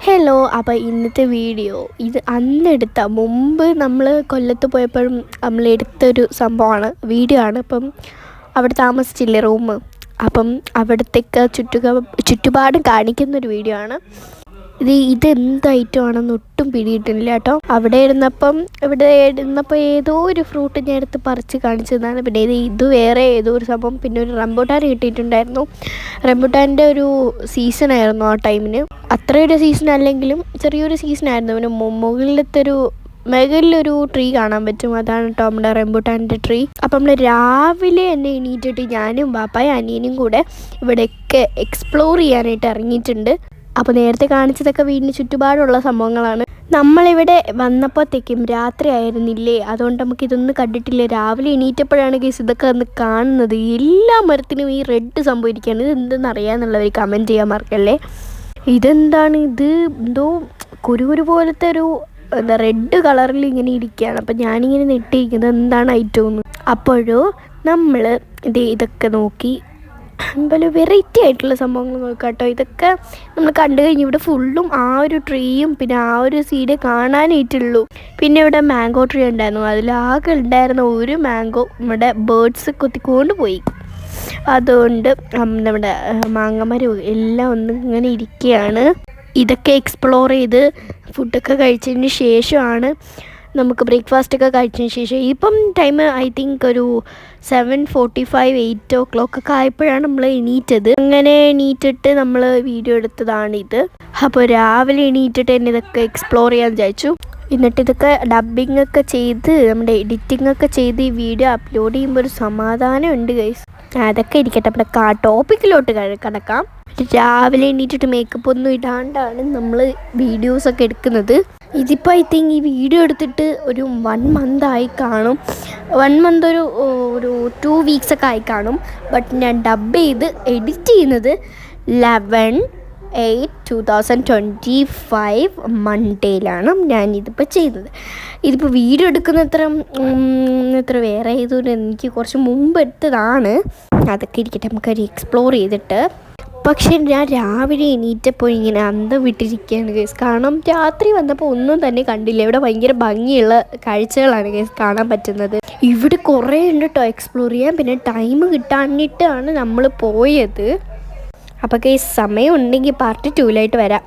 Hello, അപ്പോൾ ഇന്നത്തെ video ഇത് അന്നെടുത്ത മുമ്പ് നമ്മൾ കൊല്ലത്ത് പോയപ്പോഴും നമ്മൾ എടുത്തൊരു സംഭവമാണ്, വീഡിയോ ആണ്. അപ്പം അവിടെ താമസിച്ചില്ലേ റൂം, അപ്പം അവിടത്തേക്ക് ചുറ്റുപാടും കാണിക്കുന്നൊരു വീഡിയോ ആണ്. ഇത് എന്ത് ഐറ്റം ആണെന്ന് ഒട്ടും പിടിയിട്ടില്ല കേട്ടോ. ഇവിടെ ഇരുന്നപ്പോൾ ഏതോ ഒരു ഫ്രൂട്ട് ഞാൻ എടുത്ത് പറിച്ച് കാണിച്ചതാണ്. പിന്നെ ഇത് വേറെ ഏതോ ഒരു സംഭവം. പിന്നെ ഒരു റംബൂട്ടാൻ കിട്ടിയിട്ടുണ്ടായിരുന്നു. റംബൂട്ടാൻ്റെ ഒരു സീസണായിരുന്നു ആ ടൈമിന്. അത്രയൊരു സീസൺ അല്ലെങ്കിലും ചെറിയൊരു സീസണായിരുന്നു. പിന്നെ മുകളിലൊരു ട്രീ കാണാൻ പറ്റും. അതാണ് കേട്ടോ നമ്മുടെ റംബൂട്ടാൻ്റെ ട്രീ. അപ്പം നമ്മൾ രാവിലെ തന്നെ എണീറ്റിട്ട് ഞാനും ബാപ്പായും അനിയനും കൂടെ ഇവിടെയൊക്കെ എക്സ്പ്ലോർ ചെയ്യാനായിട്ട് ഇറങ്ങിയിട്ടുണ്ട്. അപ്പോൾ നേരത്തെ കാണിച്ചതൊക്കെ വീടിന് ചുറ്റുപാടുള്ള സംഭവങ്ങളാണ്. നമ്മളിവിടെ വന്നപ്പോഴത്തേക്കും രാത്രി ആയിരുന്നില്ലേ, അതുകൊണ്ട് നമുക്കിതൊന്നും കണ്ടിട്ടില്ല. രാവിലെ എണീറ്റപ്പോഴാണ് കേസ് ഇതൊക്കെ ഒന്ന് കാണുന്നത്. എല്ലാ മരത്തിനും ഈ റെഡ് സംഭവിക്കുകയാണ്. ഇത് എന്തെന്ന് അറിയാമെന്നുള്ളവർ കമൻറ്റ് ചെയ്യാൻ മറക്കല്ലേ. ഇതെന്താണ്? ഇത് എന്തോ കുരു പോലത്തെ ഒരു റെഡ് കളറിൽ ഇങ്ങനെ ഇരിക്കുകയാണ്. അപ്പം ഞാനിങ്ങനെ നെട്ടിയിരിക്കുന്നത് എന്താണ് ഐറ്റം എന്ന്. അപ്പോഴോ നമ്മൾ ഇതൊക്കെ നോക്കി പല വെറൈറ്റി ആയിട്ടുള്ള സംഭവങ്ങൾ നോക്കാം കേട്ടോ. ഇതൊക്കെ നമ്മൾ കണ്ടു കഴിഞ്ഞ് ഇവിടെ ഫുള്ളും ആ ഒരു ട്രീയും പിന്നെ ആ ഒരു സീഡേ കാണാനായിട്ടുള്ളൂ. പിന്നെ ഇവിടെ മാംഗോ ട്രീ ഉണ്ടായിരുന്നു. അതിലാകെ ഉണ്ടായിരുന്ന ഒരു മാംഗോ നമ്മുടെ ബേർഡ്സ് കൊത്തിക്കൊണ്ട് പോയി. അതുകൊണ്ട് നമ്മുടെ മാങ്ങമരവും എല്ലാം ഒന്ന് ഇങ്ങനെ ഇരിക്കുകയാണ്. ഇതൊക്കെ എക്സ്പ്ലോർ ചെയ്ത് ഫുഡൊക്കെ കഴിച്ചതിന് ശേഷമാണ് നമുക്ക് ബ്രേക്ക്ഫാസ്റ്റൊക്കെ കഴിച്ചതിന് ശേഷം, ഇപ്പം ടൈം ഐ തിങ്ക് ഒരു 7:45 8 o'clock ഒക്കെ ആയപ്പോഴാണ് നമ്മൾ എണീറ്റത്. അങ്ങനെ എണീറ്റിട്ട് നമ്മൾ വീഡിയോ എടുത്തതാണിത്. അപ്പോൾ രാവിലെ എണീറ്റിട്ട് തന്നെ ഇതൊക്കെ എക്സ്പ്ലോർ ചെയ്യാൻ വിചാരിച്ചു. എന്നിട്ട് ഇതൊക്കെ ഡബ്ബിംഗ് ഒക്കെ ചെയ്ത് നമ്മുടെ എഡിറ്റിംഗ് ഒക്കെ ചെയ്ത് ഈ വീഡിയോ അപ്ലോഡ് ചെയ്യുമ്പോൾ ഒരു സമാധാനം ഉണ്ട് ഗൈസ്. അതൊക്കെ ഇരിക്കട്ടെ, നമ്മുടെ ടോപ്പിക്കിലോട്ട് കിടക്കാം. രാവിലെ എണീറ്റിട്ട് മേക്കപ്പ് ഒന്നും ഇടാണ്ടാണ് നമ്മൾ വീഡിയോസൊക്കെ എടുക്കുന്നത്. ഇതിപ്പോൾ ഐ തിങ്ക് ഈ വീഡിയോ എടുത്തിട്ട് ഒരു 1 month ആയി കാണും. 1 month ഒരു 2 weeks ഒക്കെ ആയി കാണും. ബട്ട് ഞാൻ ഡബ് ചെയ്ത് എഡിറ്റ് ചെയ്യുന്നത് 11/8/2025 മൺഡേയിലാണ് ഞാനിതിപ്പോൾ ചെയ്യുന്നത്. ഇതിപ്പോൾ വീഡിയോ എടുക്കുന്ന എത്ര വേറെ ഏതൊരു എനിക്ക് കുറച്ച് മുമ്പ് എടുത്തതാണ്. അതൊക്കെ ഇരിക്കട്ടെ, നമുക്കൊരു എക്സ്പ്ലോർ ചെയ്തിട്ട്. പക്ഷേ ഞാൻ രാവിലെ എണീറ്റപ്പോൾ ഇങ്ങനെ അന്തം വിട്ടിരിക്കുകയാണ് കേസ്. കാരണം രാത്രി വന്നപ്പോൾ ഒന്നും തന്നെ കണ്ടില്ല. ഇവിടെ ഭയങ്കര ഭംഗിയുള്ള കാഴ്ചകളാണ് കേസ് കാണാൻ പറ്റുന്നത്. ഇവിടെ കുറേ ഉണ്ട് കേട്ടോ എക്സ്പ്ലോർ ചെയ്യാൻ. പിന്നെ ടൈം കിട്ടാനിട്ടാണ് നമ്മൾ പോയത്. അപ്പോൾ കേസ് സമയം ഉണ്ടെങ്കിൽ പാർട്ട് 2 വരാം.